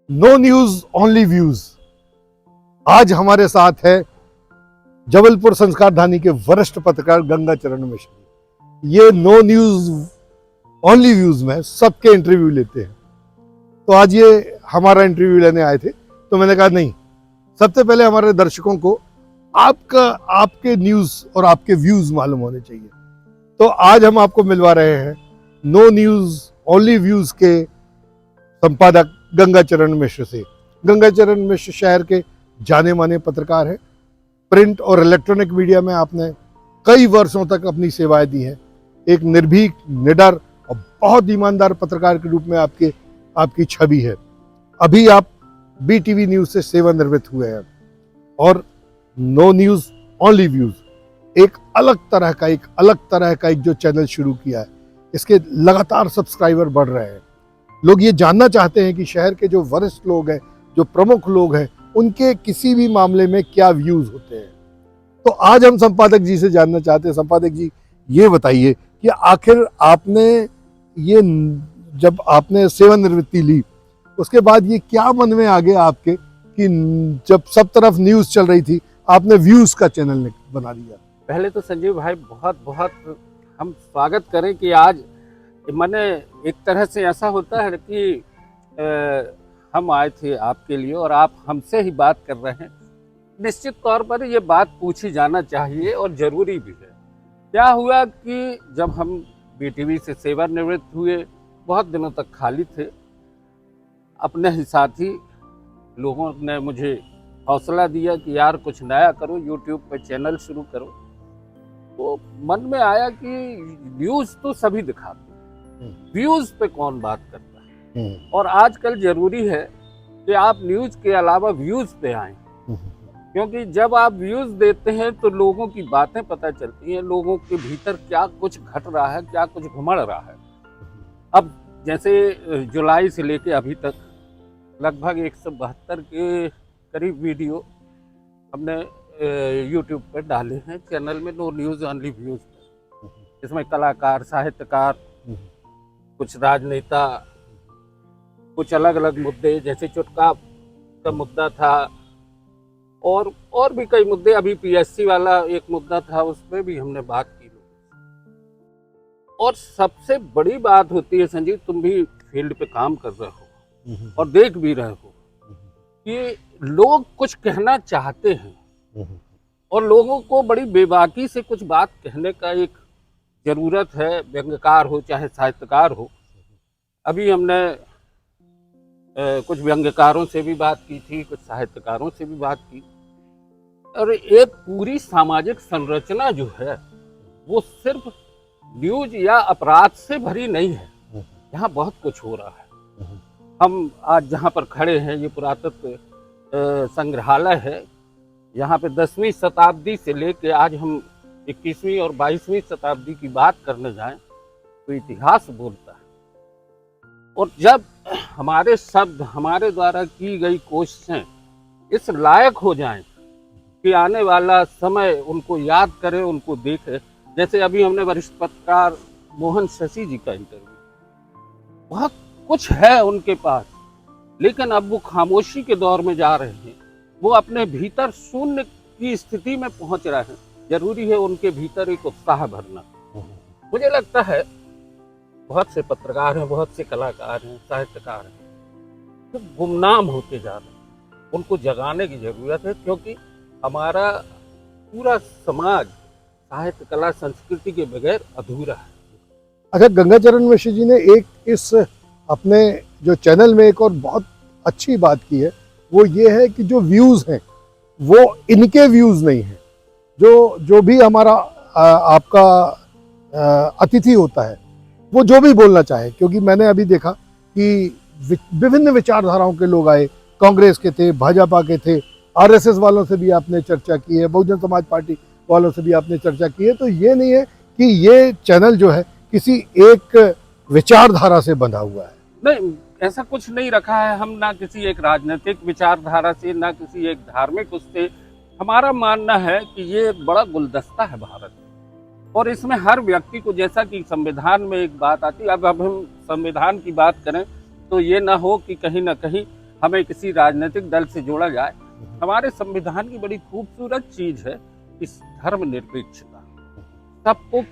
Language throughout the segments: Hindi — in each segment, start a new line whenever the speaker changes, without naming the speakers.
No news only views. आज हमारे साथ है जबलपुर संस्कारधानी के वरिष्ठ पत्रकार गंगाचरण मिश्र। ये नो न्यूज ओनली व्यूज में सबके इंटरव्यू लेते हैं, तो आज ये हमारा इंटरव्यू लेने आए थे। तो मैंने कहा नहीं, सबसे पहले हमारे दर्शकों को आपके न्यूज और आपके व्यूज मालूम होने चाहिए। तो आज हम आपको मिलवा रहे हैं नो न्यूज ओनली व्यूज के संपादक गंगाचरण मिश्र से। गंगाचरण मिश्र शहर के जाने माने पत्रकार हैं। प्रिंट और इलेक्ट्रॉनिक मीडिया में आपने कई वर्षों तक अपनी सेवाएं दी हैं। एक निर्भीक, निडर और बहुत ईमानदार पत्रकार के रूप में आपकी छवि है। अभी आप BTV न्यूज से सेवानिवृत्त हुए हैं और नो न्यूज ओनली व्यूज एक अलग तरह का जो चैनल शुरू किया है, इसके लगातार सब्सक्राइबर बढ़ रहे हैं। लोग ये जानना चाहते हैं कि शहर के जो वरिष्ठ लोग हैं, जो प्रमुख लोग हैं, उनके किसी भी मामले में क्या व्यूज होते हैं। तो आज हम संपादक जी से जानना चाहते हैं। संपादक जी, ये बताइए कि आखिर जब आपने सेवानिवृत्ति ली, उसके बाद ये क्या मन में आ गया आपके कि जब सब तरफ न्यूज चल रही थी, आपने व्यूज का चैनल बना दिया?
पहले तो संजीव भाई बहुत बहुत हम स्वागत करें कि आज मैंने एक तरह से ऐसा होता है कि हम आए थे आपके लिए और आप हमसे ही बात कर रहे हैं। निश्चित तौर पर ये बात पूछी जाना चाहिए और ज़रूरी भी है। क्या हुआ कि जब हम BTV से सेवानिवृत्त हुए, बहुत दिनों तक खाली थे। अपने ही साथी लोगों ने मुझे हौसला दिया कि यार कुछ नया करो, YouTube पे चैनल शुरू करो। तो मन में आया कि न्यूज़ तो सभी दिखाते हैं, व्यूज़ पे कौन बात करता है। और आजकल ज़रूरी है कि आप न्यूज़ के अलावा व्यूज़ पे आएँ, क्योंकि जब आप व्यूज़ देते हैं तो लोगों की बातें पता चलती हैं, लोगों के भीतर क्या कुछ घट रहा है, क्या कुछ घुमड़ रहा है। अब जैसे जुलाई से लेके अभी तक लगभग 172 के करीब वीडियो हमने YouTube पर डाले हैं चैनल में, नो न्यूज़ ओनली व्यूज़ पर। इसमें कलाकार, साहित्यकार, कुछ राजनेता, कुछ अलग अलग मुद्दे, जैसे चुटका का मुद्दा था और भी कई मुद्दे। अभी PSC वाला एक मुद्दा था, उस पर भी हमने बात की। और सबसे बड़ी बात होती है संजीव, तुम भी फील्ड पे काम कर रहे हो और देख भी रहे हो कि लोग कुछ कहना चाहते हैं और लोगों को बड़ी बेबाकी से कुछ बात कहने का एक ज़रूरत है, व्यंग्यकार हो चाहे साहित्यकार हो। अभी हमने कुछ व्यंग्यकारों से भी बात की थी, कुछ साहित्यकारों से भी बात की। और एक पूरी सामाजिक संरचना जो है वो सिर्फ न्यूज या अपराध से भरी नहीं है। यहाँ बहुत कुछ हो रहा है। हम आज जहाँ पर खड़े हैं, ये पुरातत्व संग्रहालय है। यहाँ पे 10वीं शताब्दी से लेके आज हम 21वीं और 22वीं शताब्दी की बात करने जाएं तो इतिहास बोलता है। और जब हमारे शब्द, हमारे द्वारा की गई कोशिशें इस लायक हो जाएं कि आने वाला समय उनको याद करे, उनको देखे। जैसे अभी हमने वरिष्ठ पत्रकार मोहन शशि जी का इंटरव्यू, बहुत कुछ है उनके पास, लेकिन अब वो खामोशी के दौर में जा रहे हैं। वो अपने भीतर शून्य की स्थिति में पहुंच रहे हैं। जरूरी है उनके भीतर एक उत्साह भरना। मुझे लगता है बहुत से पत्रकार हैं, बहुत से कलाकार हैं, साहित्यकार हैं जो गुमनाम होते जा रहे हैं। उनको जगाने की जरूरत है, क्योंकि हमारा पूरा समाज साहित्य, कला, संस्कृति के बगैर अधूरा है।
अच्छा, गंगाचरण मिश्र जी ने एक इस अपने जो चैनल में एक और बहुत अच्छी बात की है, वो ये है कि जो व्यूज हैं वो इनके व्यूज नहीं हैं। जो भी हमारा आपका अतिथि होता है, वो जो भी बोलना चाहे, क्योंकि मैंने अभी देखा कि विभिन्न विचारधाराओं के लोग आए, कांग्रेस के थे, भाजपा के थे, RSS वालों से भी आपने चर्चा की है, बहुजन समाज पार्टी वालों से भी आपने चर्चा की है। तो ये नहीं है कि ये चैनल जो है किसी एक विचारधारा से बंधा हुआ है।
नहीं, ऐसा कुछ नहीं रखा है। हम ना किसी एक राजनीतिक विचारधारा से, ना किसी एक धार्मिक उससे। हमारा मानना है कि ये एक बड़ा गुलदस्ता है भारत, और इसमें हर व्यक्ति को, जैसा कि संविधान में एक बात आती है, अब हम संविधान की बात करें तो ये ना हो कि कहीं ना कहीं हमें किसी राजनीतिक दल से जोड़ा जाए। हमारे संविधान की बड़ी खूबसूरत चीज है इस धर्मनिरपेक्षता, सबको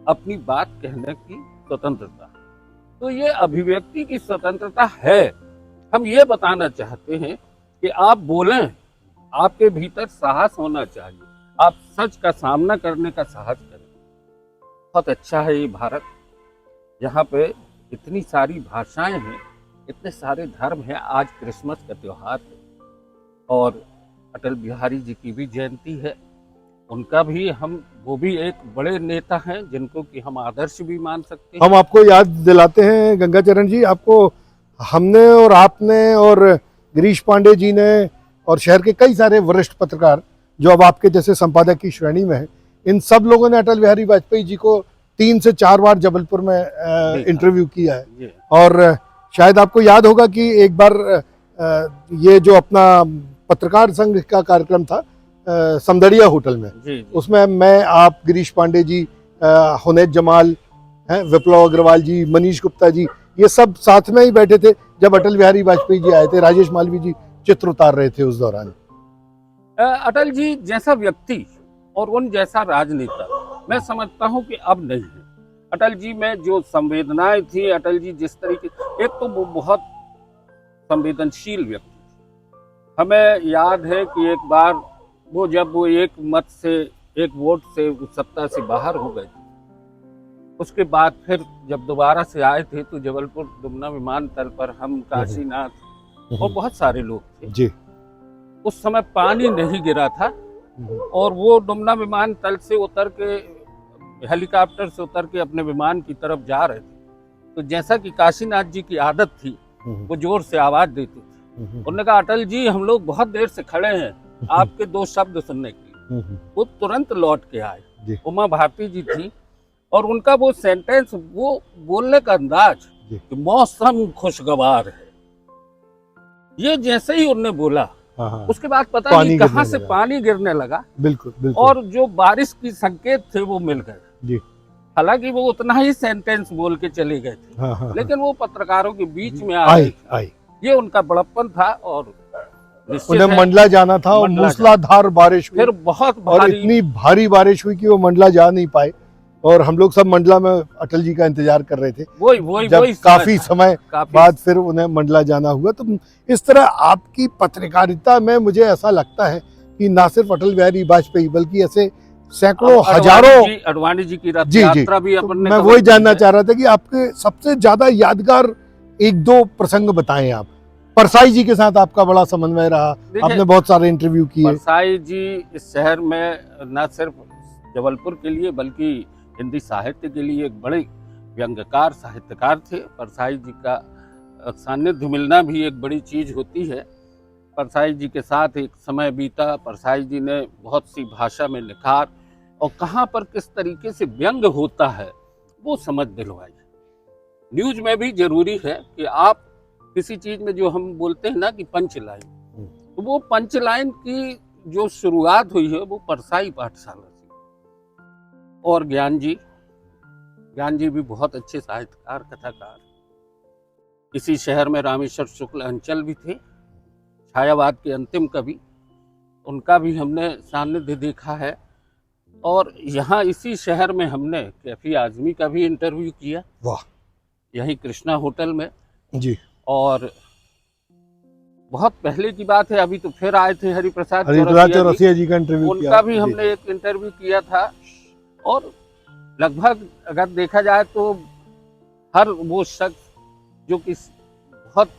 अपनी बात कहने की स्वतंत्रता। तो ये अभिव्यक्ति की स्वतंत्रता है। हम ये बताना चाहते हैं कि आप बोलें, आपके भीतर साहस होना चाहिए, आप सच का सामना करने का साहस करें। बहुत अच्छा है ये भारत, यहाँ पे इतनी सारी भाषाएं हैं, इतने सारे धर्म हैं। आज क्रिसमस का त्योहार है और अटल बिहारी जी की भी जयंती है। उनका भी वो भी एक बड़े नेता हैं जिनको कि हम आदर्श भी मान सकते हैं।
हम आपको याद दिलाते हैं गंगाचरण जी, आपको हमने और आपने और गिरीश पांडे जी ने और शहर के कई सारे वरिष्ठ पत्रकार जो अब आपके जैसे संपादक की श्रेणी में हैं, इन सब लोगों ने अटल बिहारी वाजपेयी जी को 3 से 4 बार जबलपुर में इंटरव्यू किया है। और शायद आपको याद होगा कि एक बार ये जो अपना पत्रकार संघ का कार्यक्रम था समदड़िया होटल में, उसमें मैं, आप, गिरीश पांडे जी, हुनैद जमाल, विप्लव अग्रवाल जी, मनीष गुप्ता जी, ये सब साथ में ही बैठे थे जब अटल बिहारी वाजपेयी जी आए थे। राजेश मालवी जी चित्र उतार रहे थे उस दौरान।
अटल जी जैसा व्यक्ति और उन जैसा राजनेता मैं समझता हूं कि अब नहीं है। अटल जी में जो संवेदनाएं थी, अटल जी जिस तरीके, एक तो वो बहुत संवेदनशील व्यक्ति थे। हमें याद है कि एक बार जब वो एक मत से, एक वोट से सत्ता से बाहर हो गए थे, उसके बाद फिर जब दोबारा से आए थे तो जबलपुर डुमना विमानतल पर हम, काशीनाथ और बहुत सारे लोग थे जी। उस समय पानी नहीं गिरा था और वो डुमना विमानतल से उतर के, हेलीकॉप्टर से उतर के अपने विमान की तरफ जा रहे थे। तो जैसा कि काशीनाथ जी की आदत थी, वो जोर से आवाज देते थे। उन्होंने कहा, अटल जी हम लोग बहुत देर से खड़े हैं आपके 2 शब्द सुनने के लिए। वो तुरंत लौट के आए। उमा भारती जी थी और उनका वो सेंटेंस, वो बोलने का अंदाज कि मौसम खुशगवार है, ये जैसे ही उन्होंने बोला, उसके बाद पता नहीं कहां से पानी गिरने लगा।
बिल्कुल, बिल्कुल।
और जो बारिश की संकेत थे वो मिल गए। हालांकि वो उतना ही सेंटेंस बोल के चले गए थे, लेकिन वो पत्रकारों के बीच में आए। ये उनका बड़प्पन था और
उन्हें मंडला जाना था और मूसलाधार बारिश हुई,
फिर बहुत
और इतनी भारी बारिश हुई कि वो मंडला जा नहीं पाए और हम लोग सब मंडला में अटल जी का इंतजार कर रहे थे। जब काफी समय बाद फिर उन्हें मंडला जाना हुआ। तो इस तरह आपकी पत्रकारिता में मुझे ऐसा लगता है कि ना सिर्फ अटल बिहारी वाजपेयी बल्कि ऐसे सैकड़ों हजारों,
अडवाणी जी की रथ यात्रा भी अपन ने,
मैं वही जानना चाह रहा था कि आपके सबसे ज्यादा यादगार 1-2 प्रसंग बताएं आप। परसाई जी के साथ आपका बड़ा समन्वय रहा, आपने बहुत सारे इंटरव्यू किए।
परसाई जी इस शहर में न सिर्फ जबलपुर के लिए बल्कि हिंदी साहित्य के लिए एक बड़े व्यंग्यकार साहित्यकार थे। परसाई जी का सानिध्य मिलना भी एक बड़ी चीज होती है। परसाई जी के साथ एक समय बीता। परसाई जी ने बहुत सी भाषा में निखार और कहाँ पर किस तरीके से व्यंग होता है वो समझ दिलवाई। न्यूज में भी जरूरी है कि आप किसी चीज में, जो हम बोलते हैं ना कि पंच लाइन, तो वो पंच लाइन की जो शुरुआत हुई है वो परसाई पाठशाला से। और ज्ञान जी भी बहुत अच्छे साहित्यकार, कथाकार। इसी शहर में रामेश्वर शुक्ल अंचल भी थे, छायावाद के अंतिम कवि, उनका भी हमने सानिध्य देखा है। और यहाँ इसी शहर में हमने कैफी आजमी का भी इंटरव्यू किया, वाह, यही कृष्णा होटल में जी। और बहुत पहले की बात है, अभी तो फिर आए थे हरिप्रसाद चौरसिया जी का इंटरव्यू, उनका भी हमने एक इंटरव्यू किया था। और लगभग अगर देखा जाए तो हर वो शख्स जो कि बहुत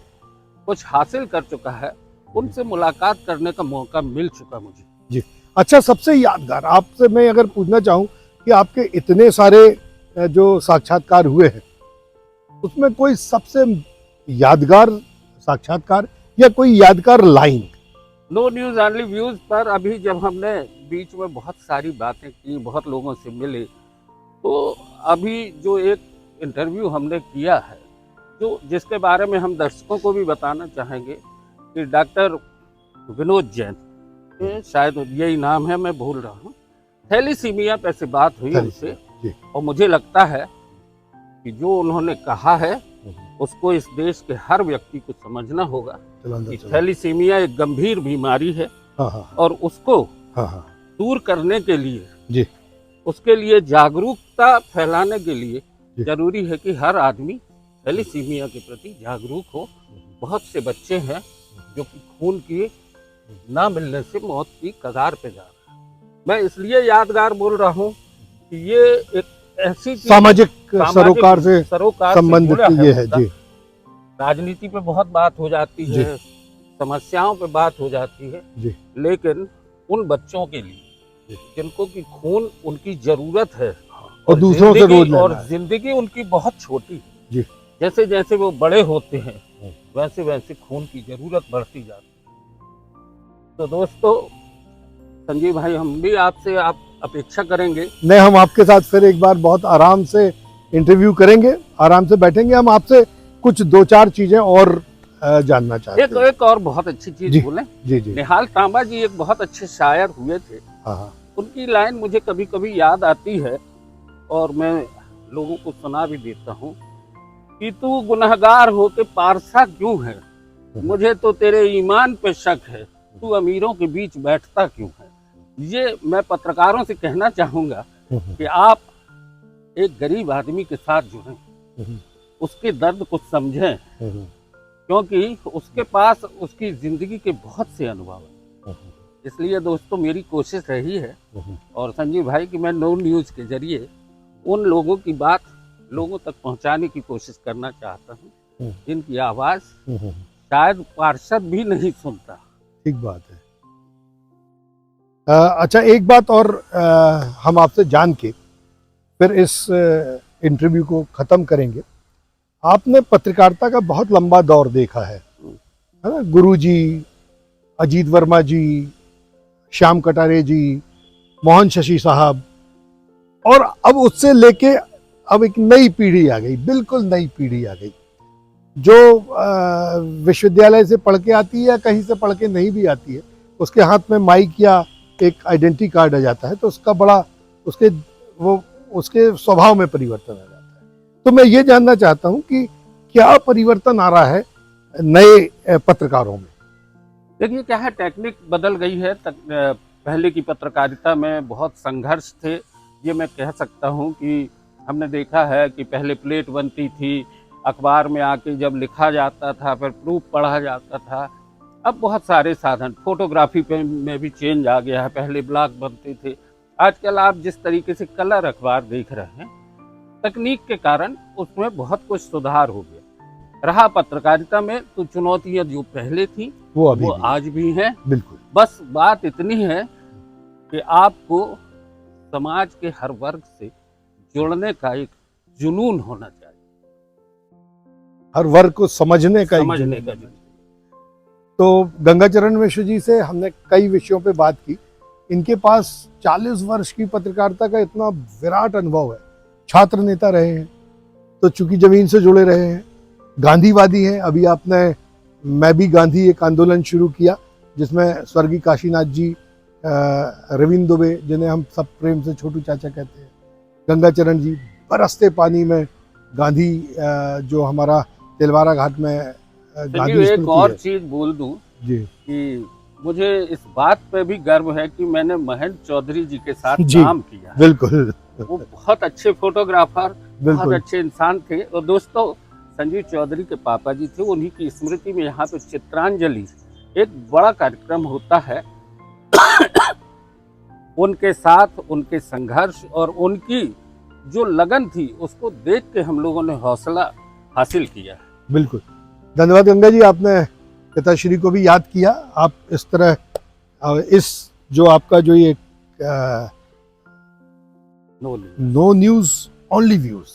कुछ हासिल कर चुका है, उनसे मुलाकात करने का मौका मिल चुका मुझे जी। अच्छा, सबसे यादगार आपसे मैं अगर पूछना चाहूँ कि आपके इतने सारे जो साक्षात्कार हुए हैं, उसमें कोई सबसे यादगार साक्षात्कार या कोई यादगार line? No news only views पर अभी जब हमने बीच में बहुत सारी बातें की, बहुत लोगों से मिले, तो अभी जो एक इंटरव्यू हमने किया है, जो जिसके बारे में हम दर्शकों को भी बताना चाहेंगे कि डॉक्टर विनोद जैन, शायद यही नाम है, मैं भूल रहा हूँ, थैलीसीमिया पे से बात हुई उनसे। और मुझे लगता है कि जो उन्होंने कहा है उसको इस देश के हर व्यक्ति को समझना होगा
चलो
कि थैलीसीमिया एक गंभीर बीमारी है।
हाँ हाँ
और उसको
हाँ हाँ
दूर करने के लिए,
जी
उसके लिए जागरूकता फैलाने के लिए
जी।
जरूरी है कि हर आदमी थैलीसीमिया के प्रति जागरूक हो। बहुत से बच्चे हैं जो कि खून की ना मिलने से मौत की कगार पे जा रहे हैं। मैं इसलिए यादगार बोल रहा हूँ कि ये एक ऐसी चीज-
सामाजिक
सामाजिक
सरोकार से
सरोकार से
संबंधित
जुड़ा
ये है
मुद्दा।
जी।
राजनीति पे बहुत बात हो जाती
जी।
है, समस्याओं पे बात हो जाती है,
जी
लेकिन उन बच्चों के लिए जिनको की खून उनकी जरूरत है
और दूसरों से रोज लेना
और
है।
जिंदगी उनकी बहुत छोटी है।
जी
जैसे जैसे वो बड़े होते हैं वैसे वैसे खून की जरूरत बढ़ती जाती है। तो दोस्तों, संजीव भाई, हम भी आपसे आप अपेक्षा करेंगे।
नहीं, हम आपके साथ फिर एक बार बहुत आराम से इंटरव्यू करेंगे, आराम से बैठेंगे। हम आपसे कुछ दो चार चीजें और जानना चाहते हैं।
एक और बहुत अच्छी
जी,
चीज बोले।
जी जी
निहाल तांबा जी एक बहुत अच्छे शायर हुए थे।
हाँ हाँ
उनकी लाइन मुझे कभी कभी याद आती है और मैं लोगों को सुना भी देता हूँ कि तू गुनहगार हो के पारसा क्यों है, मुझे तो तेरे ईमान पे शक है, तू अमीरों के बीच बैठता क्यों है। ये मैं पत्रकारों से कहना चाहूंगा कि आप एक गरीब आदमी के साथ जुड़ें, उसके दर्द को समझें, क्योंकि उसके पास उसकी जिंदगी के बहुत से अनुभव हैं। इसलिए दोस्तों, मेरी कोशिश रही है और संजीव भाई कि मैं नो न्यूज़ के जरिए उन लोगों की बात लोगों तक पहुंचाने की कोशिश करना चाहता हूं जिनकी आवाज शायद पार्षद भी नहीं सुनता।
ठीक बात है। अच्छा, एक बात और हम आपसे जान के फिर इस इंटरव्यू को ख़त्म करेंगे। आपने पत्रकारिता का बहुत लंबा दौर देखा है ना? गुरुजी, अजीत वर्मा जी, श्याम कटारे जी, मोहन शशि साहब, और अब उससे लेके अब एक नई पीढ़ी आ गई, बिल्कुल नई पीढ़ी आ गई, जो विश्वविद्यालय से पढ़ के आती है या कहीं से पढ़ के नहीं भी आती है। उसके हाथ में माइक या एक आइडेंटिटी कार्ड आ जाता है तो उसका बड़ा उसके स्वभाव में परिवर्तन आ जाता है। तो मैं ये जानना चाहता हूं कि क्या परिवर्तन आ रहा है नए पत्रकारों में?
देखिए क्या है, टेक्निक बदल गई है। पहले की पत्रकारिता में बहुत संघर्ष थे। ये मैं कह सकता हूँ कि हमने देखा है कि पहले प्लेट बनती थी, अखबार में आके जब लिखा जाता था, फिर प्रूफ पढ़ा जाता था। अब बहुत सारे साधन, फोटोग्राफी पे में भी चेंज आ गया है। पहले ब्लॉग बनते थे, आजकल आप जिस तरीके से कलर अखबार देख रहे हैं, तकनीक के कारण उसमें बहुत कुछ सुधार हो गया। रहा पत्रकारिता में तो चुनौतियां जो पहले थी वो आज भी हैं।
बिल्कुल।
बस बात इतनी है कि आपको समाज के हर वर्ग से जुड़ने का एक जुनून होना चाहिए,
हर वर्ग को समझने का
जुनून।
तो गंगाचरण मिश्र जी से हमने कई विषयों पे बात की। इनके पास 40 वर्ष की पत्रकारिता का इतना विराट अनुभव है। छात्र नेता रहे हैं, तो चूंकि जमीन से जुड़े रहे हैं, गांधीवादी हैं। अभी आपने मैं भी गांधी एक आंदोलन शुरू किया जिसमें स्वर्गीय काशीनाथ जी, रविंद्र दुबे, जिन्हें हम सब प्रेम से छोटू चाचा कहते हैं, गंगाचरण जी, बरसते पानी में गांधी, जो हमारा तिलवारा घाट में गांधी
एक और चीज बोल दूं
जी
कि मुझे इस बात पे भी गर्व है कि मैंने महेंद्र चौधरी जी के साथ काम किया।
बिल्कुल।
वो बहुत अच्छे फोटोग्राफर, बहुत अच्छे इंसान थे। और दोस्तों, संजीव चौधरी के पापा जी थे, उन्हीं की स्मृति में यहाँ पे चित्रांजलि एक बड़ा कार्यक्रम होता है। उनके साथ उनके संघर्ष और उनकी जो लगन थी उसको देख के हम लोगों ने हौसला हासिल किया।
बिल्कुल, धन्यवाद गंगा जी, आपने पिताश्री को भी याद किया। आप इस तरह इस जो आपका जो ये नो न्यूज़ ओनली व्यूज़,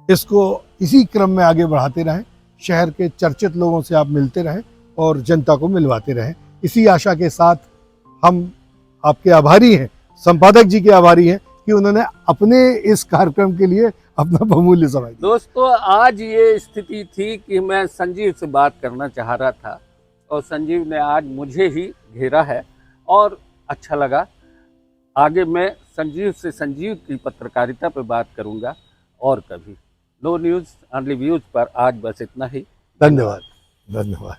इसको इसी क्रम में आगे बढ़ाते रहें। शहर के चर्चित लोगों से आप मिलते रहें और जनता को मिलवाते रहें। इसी आशा के साथ हम आपके आभारी हैं, संपादक जी के आभारी हैं कि उन्होंने अपने इस कार्यक्रम के लिए अपना बहुमूल्य समय दिया।
दोस्तों, आज ये स्थिति थी कि मैं संजीव से बात करना चाह रहा था और संजीव ने आज मुझे ही घेरा है और अच्छा लगा। आगे मैं संजीव से संजीव की पत्रकारिता पर बात करूंगा और कभी। नो न्यूज़ ओनली व्यूज पर आज बस इतना ही।
धन्यवाद। धन्यवाद।